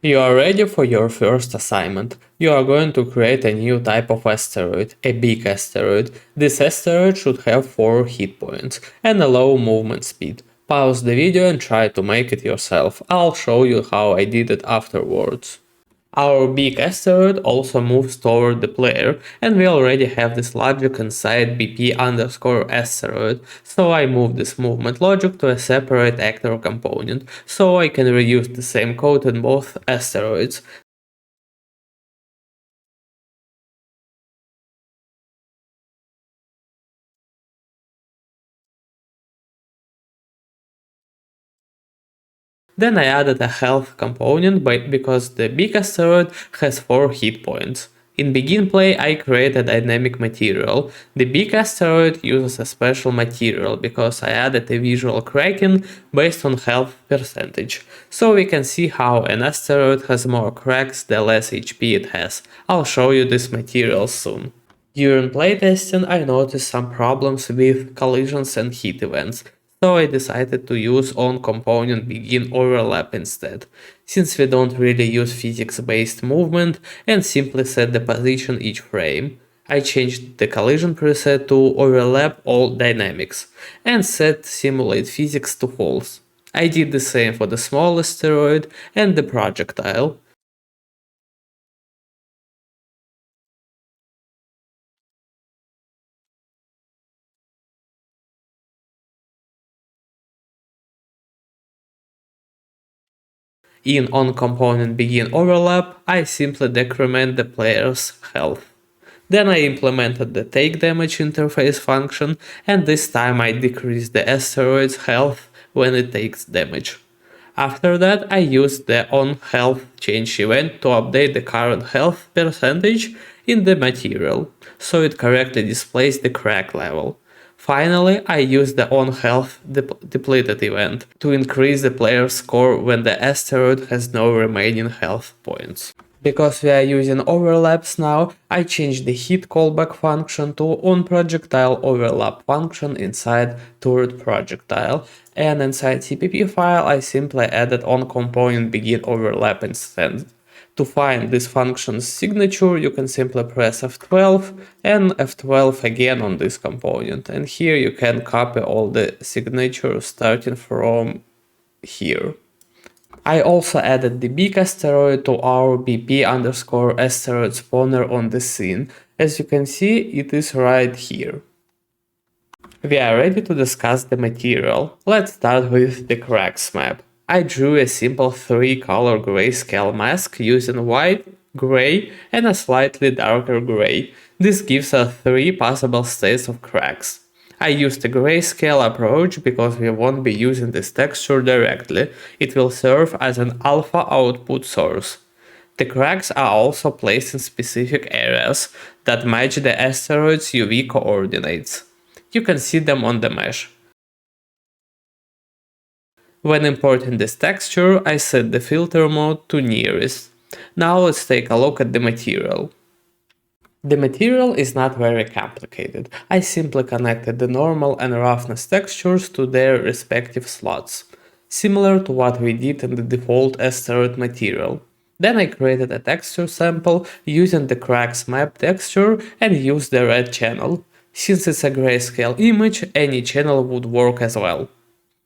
You are ready for your first assignment. You are going to create a new type of asteroid, a big asteroid. This asteroid should have 4 hit points and a low movement speed. Pause the video and try to make it yourself. I'll show you how I did it afterwards. Our big asteroid also moves toward the player, and we already have this logic inside BP underscore asteroid, so I move this movement logic to a separate actor component, so I can reuse the same code in both asteroids. Then I added a health component because the big asteroid has 4 hit points. In begin play I created a dynamic material. The big asteroid uses a special material because I added a visual cracking based on health percentage. So we can see how an asteroid has more cracks the less HP it has. I'll show you this material soon. During playtesting I noticed some problems with collisions and hit events, so I decided to use on-component begin overlap instead, since we don't really use physics-based movement and simply set the position each frame. I changed the collision preset to overlap all dynamics and set simulate physics to false. I did the same for the small asteroid and the projectile. In on-component begin overlap, I simply decrement the player's health. Then I implemented the take damage interface function, and this time I decrease the asteroid's health when it takes damage. After that, I used the on health change event to update the current health percentage in the material, so it correctly displays the crack level. Finally, I used the on health depleted event to increase the player's score when the asteroid has no remaining health points. Because we are using overlaps now, I changed the hit callback function to onProjectile overlap function inside turret projectile, and inside CPP file I simply added onComponent begin overlap instead. To find this function's signature, you can simply press F12 and F12 again on this component, and here you can copy all the signatures starting from here. I also added the big asteroid to our BP underscore asteroid spawner on the scene. As you can see, it is right here. We are ready to discuss the material. Let's start with the cracks map. I drew a simple 3-color grayscale mask using white, gray, and a slightly darker gray. This gives us 3 possible states of cracks. I used a grayscale approach because we won't be using this texture directly, it will serve as an alpha output source. The cracks are also placed in specific areas that match the asteroid's UV coordinates. You can see them on the mesh. When importing this texture, I set the filter mode to nearest. Now let's take a look at the material. The material is not very complicated. I simply connected the normal and roughness textures to their respective slots, similar to what we did in the default asteroid material. Then I created a texture sample using the cracks map texture and used the red channel. Since it's a grayscale image, any channel would work as well.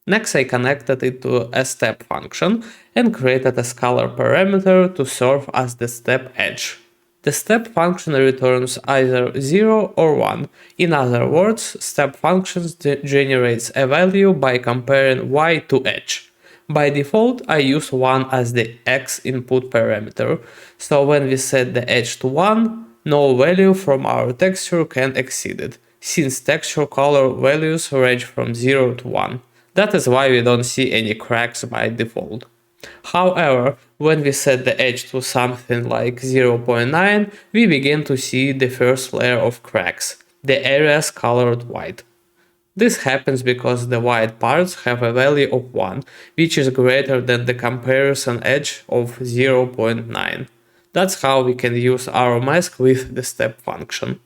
Next I connected it to a step function and created a scalar parameter to serve as the step edge. The step function returns either 0 or 1. In other words, step functions generates a value by comparing y to edge. By default, I use 1 as the x input parameter, so when we set the edge to 1, no value from our texture can exceed it, since texture color values range from 0 to 1. That is why we don't see any cracks by default. However, when we set the edge to something like 0.9, we begin to see the first layer of cracks, the areas colored white. This happens because the white parts have a value of 1, which is greater than the comparison edge of 0.9. That's how we can use our mask with the step function.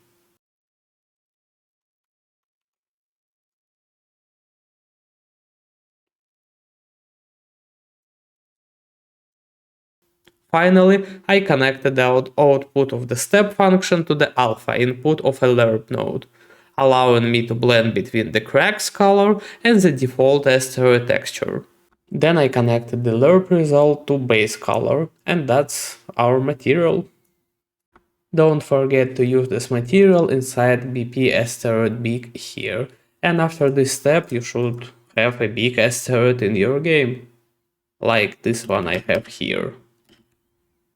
Finally, I connected the output of the step function to the alpha input of a lerp node, allowing me to blend between the cracks color and the default asteroid texture. Then I connected the lerp result to base color, and that's our material. Don't forget to use this material inside BP asteroid big here, and after this step you should have a big asteroid in your game, like this one I have here.